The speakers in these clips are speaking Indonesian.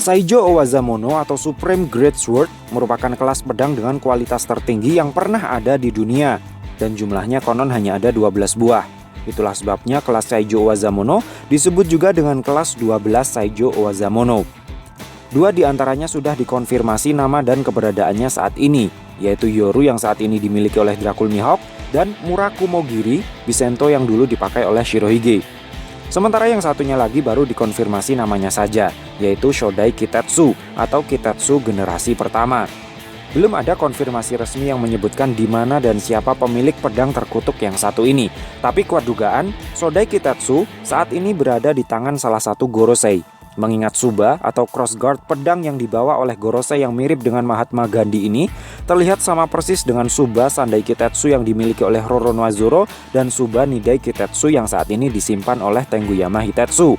Saijo Owazamono atau Supreme Great Sword merupakan kelas pedang dengan kualitas tertinggi yang pernah ada di dunia, dan jumlahnya konon hanya ada 12 buah. Itulah sebabnya kelas Saijo Owazamono disebut juga dengan kelas 12 Saijo Owazamono. Dua di antaranya sudah dikonfirmasi nama dan keberadaannya saat ini, yaitu Yoru yang saat ini dimiliki oleh Dracul Mihawk dan Murakumogiri Bisento yang dulu dipakai oleh Shirohige. Sementara yang satunya lagi baru dikonfirmasi namanya saja, yaitu Shodai Kitetsu atau Kitetsu generasi pertama. Belum ada konfirmasi resmi yang menyebutkan di mana dan siapa pemilik pedang terkutuk yang satu ini. Tapi kuat dugaan, Shodai Kitetsu saat ini berada di tangan salah satu Gorosei. Mengingat Tsuba atau crossguard pedang yang dibawa oleh Gorosei yang mirip dengan Mahatma Gandhi ini terlihat sama persis dengan Tsuba Sandai Kitetsu yang dimiliki oleh Roronoa Zoro dan Tsuba Nidai Kitetsu yang saat ini disimpan oleh Tengguyama Hitetsu.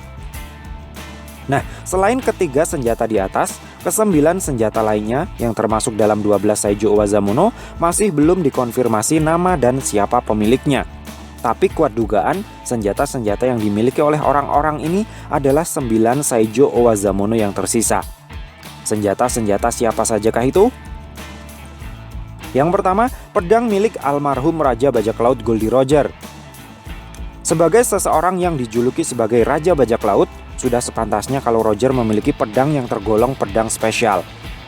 Nah, selain ketiga senjata di atas, kesembilan senjata lainnya yang termasuk dalam 12 Saijo Owazamono masih belum dikonfirmasi nama dan siapa pemiliknya. Tapi kuat dugaan, senjata-senjata yang dimiliki oleh orang-orang ini adalah 9 Saijo Owazamono yang tersisa. Senjata-senjata siapa sajakah itu? Yang pertama, pedang milik almarhum Raja Bajak Laut Goldie Roger. Sebagai seseorang yang dijuluki sebagai Raja Bajak Laut, sudah sepantasnya kalau Roger memiliki pedang yang tergolong pedang spesial.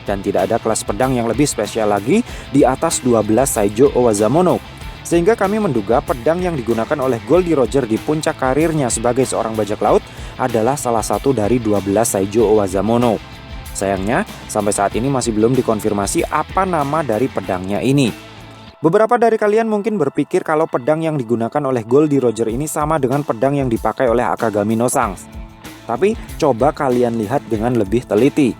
Dan tidak ada kelas pedang yang lebih spesial lagi di atas 12 Saijo Owazamono. Sehingga kami menduga pedang yang digunakan oleh Goldie Roger di puncak karirnya sebagai seorang bajak laut adalah salah satu dari 12 Saijo Owazamono. Sayangnya, sampai saat ini masih belum dikonfirmasi apa nama dari pedangnya ini. Beberapa dari kalian mungkin berpikir kalau pedang yang digunakan oleh Goldie Roger ini sama dengan pedang yang dipakai oleh Akagami no Sangs. Tapi coba kalian lihat dengan lebih teliti.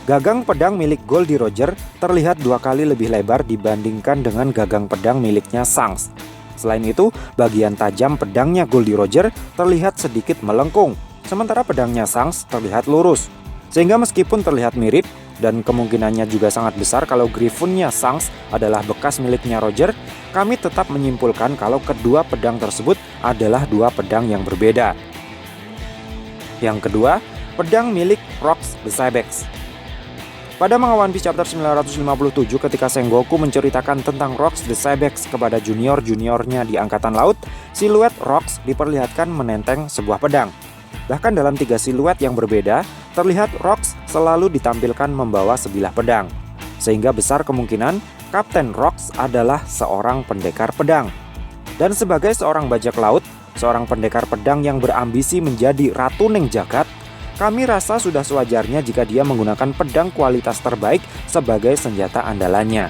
Gagang pedang milik Goldie Roger terlihat 2 kali lebih lebar dibandingkan dengan gagang pedang miliknya Sangs. Selain itu, bagian tajam pedangnya Goldie Roger terlihat sedikit melengkung, sementara pedangnya Sangs terlihat lurus. Sehingga meskipun terlihat mirip, dan kemungkinannya juga sangat besar kalau Griffunnya Sangs adalah bekas miliknya Roger, kami tetap menyimpulkan kalau kedua pedang tersebut adalah 2 pedang yang berbeda. Yang kedua, pedang milik Rox the Cybex. Pada manga One Piece chapter 957 ketika Sengoku menceritakan tentang Rox the Cybex kepada junior-juniornya di Angkatan Laut, siluet Rox diperlihatkan menenteng sebuah pedang. Bahkan dalam 3 siluet yang berbeda, terlihat Rox selalu ditampilkan membawa sebilah pedang. Sehingga besar kemungkinan Kapten Rox adalah seorang pendekar pedang. Dan sebagai seorang bajak laut, seorang pendekar pedang yang berambisi menjadi Ratu Ning Jagat, kami rasa sudah sewajarnya jika dia menggunakan pedang kualitas terbaik sebagai senjata andalannya.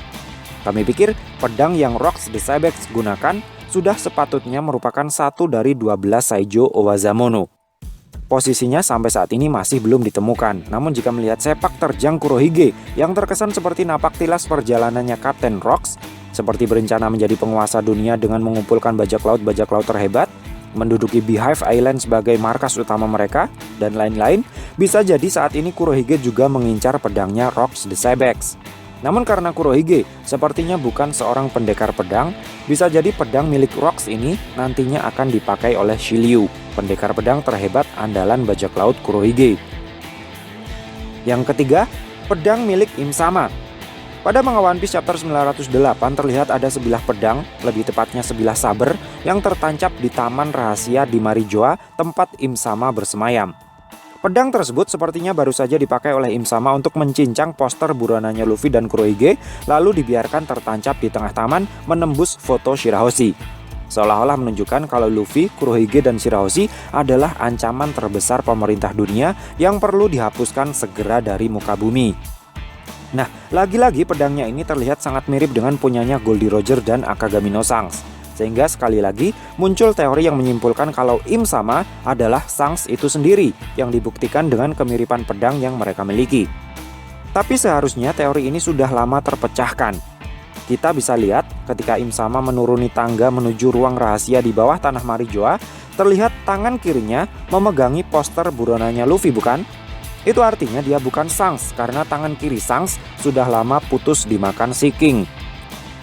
Kami pikir pedang yang Rox the Cybex gunakan sudah sepatutnya merupakan satu dari 12 Saijo Owazamono. Posisinya sampai saat ini masih belum ditemukan, namun jika melihat sepak terjang Kurohige yang terkesan seperti napak tilas perjalanannya Kapten Rox, seperti berencana menjadi penguasa dunia dengan mengumpulkan bajak laut terhebat, menduduki Beehive Island sebagai markas utama mereka, dan lain-lain, bisa jadi saat ini Kurohige juga mengincar pedangnya Rox the Cybex. Namun karena Kurohige sepertinya bukan seorang pendekar pedang, bisa jadi pedang milik Rox ini nantinya akan dipakai oleh Shiryu, pendekar pedang terhebat andalan bajak laut Kurohige. Yang ketiga, pedang milik Im-sama. Pada manga One Piece chapter 908 terlihat ada sebilah pedang, lebih tepatnya sebilah saber, yang tertancap di taman rahasia di Marijoa, tempat Im-sama bersemayam. Pedang tersebut sepertinya baru saja dipakai oleh Im-sama untuk mencincang poster buronannya Luffy dan Kurohige, lalu dibiarkan tertancap di tengah taman menembus foto Shirahoshi. Seolah-olah menunjukkan kalau Luffy, Kurohige, dan Shirahoshi adalah ancaman terbesar pemerintah dunia yang perlu dihapuskan segera dari muka bumi. Nah, lagi-lagi pedangnya ini terlihat sangat mirip dengan punyanya Goldie Roger dan Akagami no Sangs. Sehingga sekali lagi muncul teori yang menyimpulkan kalau Im-sama adalah Sangs itu sendiri yang dibuktikan dengan kemiripan pedang yang mereka miliki. Tapi seharusnya teori ini sudah lama terpecahkan. Kita bisa lihat ketika Im-sama menuruni tangga menuju ruang rahasia di bawah tanah Marijoa, terlihat tangan kirinya memegangi poster buronannya Luffy, bukan? Itu artinya dia bukan Sangs, karena tangan kiri Sangs sudah lama putus dimakan si King.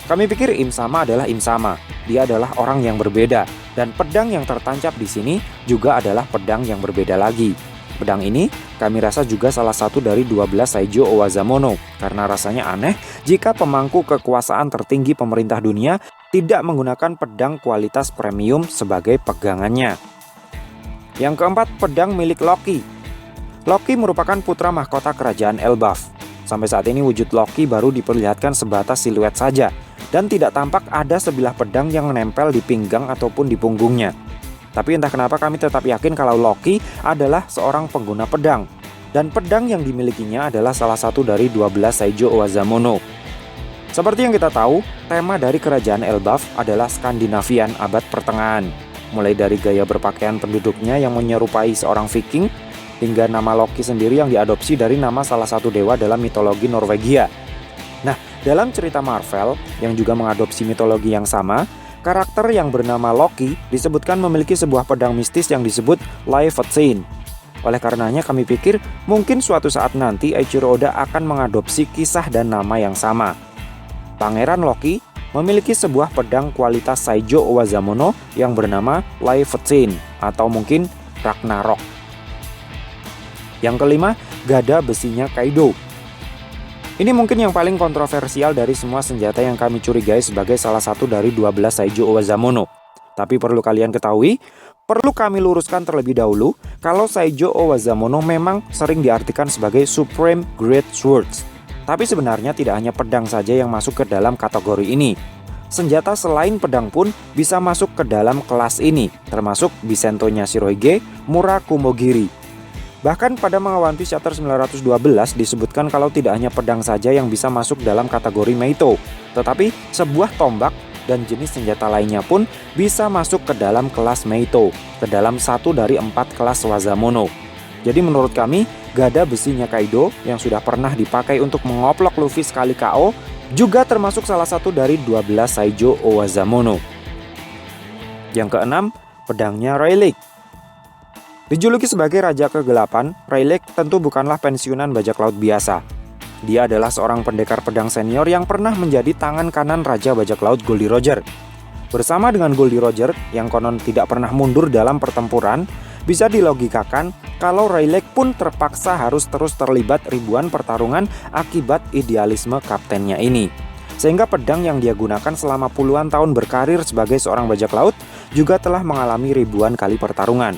Kami pikir Im-sama adalah Im-sama. Dia adalah orang yang berbeda, dan pedang yang tertancap di sini juga adalah pedang yang berbeda lagi. Pedang ini kami rasa juga salah satu dari 12 Saijo Owazamono karena rasanya aneh jika pemangku kekuasaan tertinggi pemerintah dunia tidak menggunakan pedang kualitas premium sebagai pegangannya. Yang keempat, pedang milik Loki. Loki merupakan putra mahkota kerajaan Elbaf. Sampai saat ini wujud Loki baru diperlihatkan sebatas siluet saja dan tidak tampak ada sebilah pedang yang menempel di pinggang ataupun di punggungnya. Tapi entah kenapa kami tetap yakin kalau Loki adalah seorang pengguna pedang dan pedang yang dimilikinya adalah salah satu dari 12 Saijo Owazamono. Seperti yang kita tahu, tema dari kerajaan Elbaf adalah Skandinavian abad pertengahan. Mulai dari gaya berpakaian penduduknya yang menyerupai seorang Viking, hingga nama Loki sendiri yang diadopsi dari nama salah satu dewa dalam mitologi Norwegia. Nah, dalam cerita Marvel yang juga mengadopsi mitologi yang sama, karakter yang bernama Loki disebutkan memiliki sebuah pedang mistis yang disebut Leifetsin. Oleh karenanya kami pikir mungkin suatu saat nanti Eiichiro Oda akan mengadopsi kisah dan nama yang sama. Pangeran Loki memiliki sebuah pedang kualitas Saijo Owazamono yang bernama Leifetsin atau mungkin Ragnarok. Yang kelima, gada besinya Kaido. Ini mungkin yang paling kontroversial dari semua senjata yang kami curigai sebagai salah satu dari 12 Saijo Owazamono. Tapi perlu kalian ketahui, perlu kami luruskan terlebih dahulu kalau Saijo Owazamono memang sering diartikan sebagai Supreme Great Swords. Tapi sebenarnya tidak hanya pedang saja yang masuk ke dalam kategori ini. Senjata selain pedang pun bisa masuk ke dalam kelas ini, termasuk Bisentonya Shirohige, Murakumogiri. Bahkan pada manga One Piece chapter 912 disebutkan kalau tidak hanya pedang saja yang bisa masuk dalam kategori Meito, tetapi sebuah tombak dan jenis senjata lainnya pun bisa masuk ke dalam kelas Meito, ke dalam satu dari 4 kelas Wazamono. Jadi menurut kami, gada besinya Kaido yang sudah pernah dipakai untuk mengoplok Luffy sekali KO juga termasuk salah satu dari 12 Saijo Owazamono. Yang keenam, pedangnya Rayleigh. Dijuluki sebagai Raja Kegelapan, Rayleigh tentu bukanlah pensiunan bajak laut biasa. Dia adalah seorang pendekar pedang senior yang pernah menjadi tangan kanan Raja Bajak Laut Goldie Roger. Bersama dengan Goldie Roger yang konon tidak pernah mundur dalam pertempuran, bisa dilogikakan kalau Rayleigh pun terpaksa harus terus terlibat ribuan pertarungan akibat idealisme kaptennya ini. Sehingga pedang yang dia gunakan selama puluhan tahun berkarir sebagai seorang bajak laut juga telah mengalami ribuan kali pertarungan.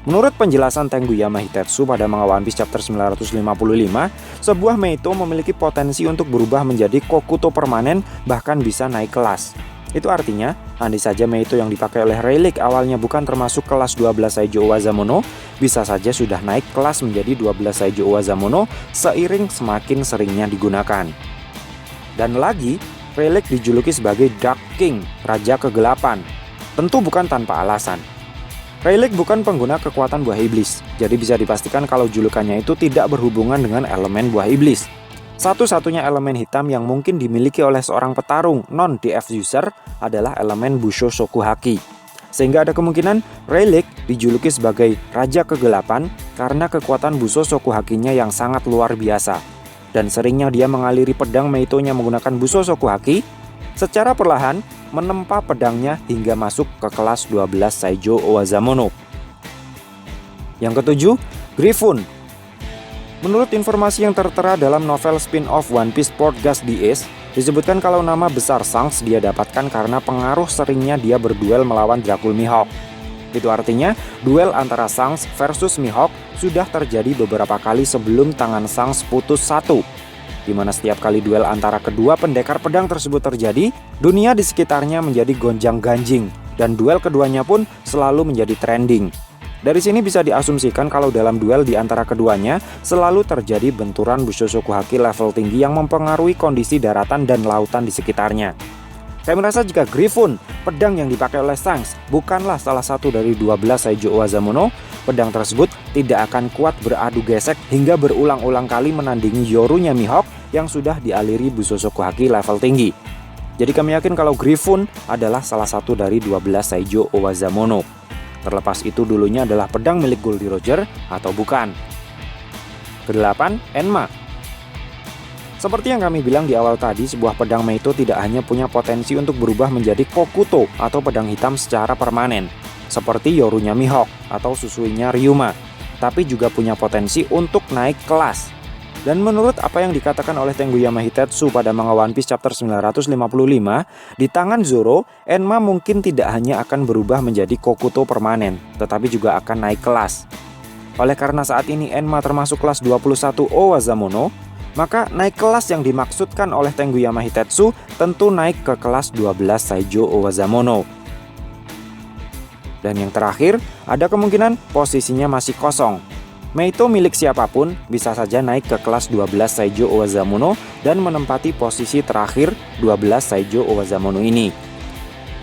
Menurut penjelasan Tenguyama Hitetsu pada manga One Piece chapter 955, sebuah Meito memiliki potensi untuk berubah menjadi Kokuto permanen bahkan bisa naik kelas. Itu artinya, andai saja Meito yang dipakai oleh Rayleigh awalnya bukan termasuk kelas 12 Saijo Owazamono, bisa saja sudah naik kelas menjadi 12 Saijo Owazamono seiring semakin seringnya digunakan. Dan lagi, Rayleigh dijuluki sebagai Dark King, Raja Kegelapan. Tentu bukan tanpa alasan. Rayleigh bukan pengguna kekuatan buah iblis, jadi bisa dipastikan kalau julukannya itu tidak berhubungan dengan elemen buah iblis. Satu-satunya elemen hitam yang mungkin dimiliki oleh seorang petarung non-DF user adalah elemen Busho Shokuhaki. Sehingga ada kemungkinan Rayleigh dijuluki sebagai Raja Kegelapan karena kekuatan Busho Shokuhaki-nya yang sangat luar biasa. Dan seringnya dia mengaliri pedang Meito-nya menggunakan Busho Shokuhaki, secara perlahan menempa pedangnya hingga masuk ke kelas 12 Saijo Owazamono. Yang ketujuh, Griffon. Menurut informasi yang tertera dalam novel spin-off One Piece Portgas the Ace, disebutkan kalau nama besar Shanks dia dapatkan karena pengaruh seringnya dia berduel melawan Dracul Mihawk. Itu artinya, duel antara Shanks versus Mihawk sudah terjadi beberapa kali sebelum tangan Shanks putus satu. Di mana setiap kali duel antara kedua pendekar pedang tersebut terjadi, dunia di sekitarnya menjadi gonjang-ganjing, dan duel keduanya pun selalu menjadi trending. Dari sini bisa diasumsikan kalau dalam duel di antara keduanya selalu terjadi benturan Busho Shokuhaki level tinggi yang mempengaruhi kondisi daratan dan lautan di sekitarnya. Saya merasa jika Griffon, pedang yang dipakai oleh Shanks, bukanlah salah satu dari 12 Saijo Owazamono, pedang tersebut tidak akan kuat beradu gesek hingga berulang-ulang kali menandingi Yorunya Mihawk yang sudah dialiri Busho Shokuhaki level tinggi. Jadi kami yakin kalau Griffon adalah salah satu dari 12 Saijo Owazamono. Terlepas itu dulunya adalah pedang milik Goldie Roger atau bukan. Kedelapan, Enma. Seperti yang kami bilang di awal tadi, sebuah pedang Meito tidak hanya punya potensi untuk berubah menjadi Kokuto atau pedang hitam secara permanen, seperti Yorunya Mihawk atau Susuinya Ryuma. tapi juga punya potensi untuk naik kelas. Dan menurut apa yang dikatakan oleh Tengyama Hitetsu pada manga One Piece chapter 955, di tangan Zoro, Enma mungkin tidak hanya akan berubah menjadi Kokuto permanen, tetapi juga akan naik kelas. Oleh karena saat ini Enma termasuk kelas 21 Owazamono, maka naik kelas yang dimaksudkan oleh Tengyama Hitetsu tentu naik ke kelas 12 Saijo Owazamono. Dan yang terakhir, ada kemungkinan posisinya masih kosong. Meito milik siapapun bisa saja naik ke kelas 12 Saijo Owazamono dan menempati posisi terakhir 12 Saijo Owazamono ini.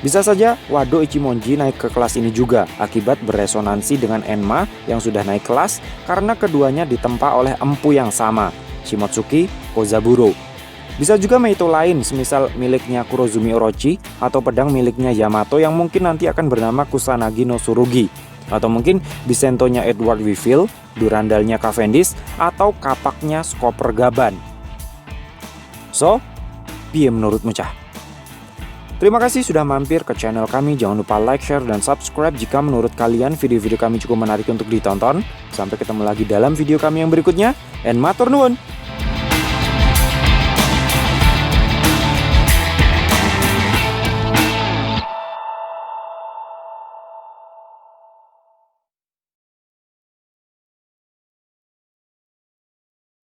Bisa saja Wado Ichimonji naik ke kelas ini juga akibat beresonansi dengan Enma yang sudah naik kelas karena keduanya ditempa oleh empu yang sama, Shimotsuki Kozaburo. Bisa juga Meito lain, semisal miliknya Kurozumi Orochi atau pedang miliknya Yamato yang mungkin nanti akan bernama Kusanagi no Tsurugi, atau mungkin Bisentonya Edward Weevil, Durandalnya Cavendish, atau kapaknya Skopper Gaban. So, piye menurutmu cah? Terima kasih sudah mampir ke channel kami. Jangan lupa like, share, dan subscribe jika menurut kalian video-video kami cukup menarik untuk ditonton. Sampai ketemu lagi dalam video kami yang berikutnya. And matur nuwun.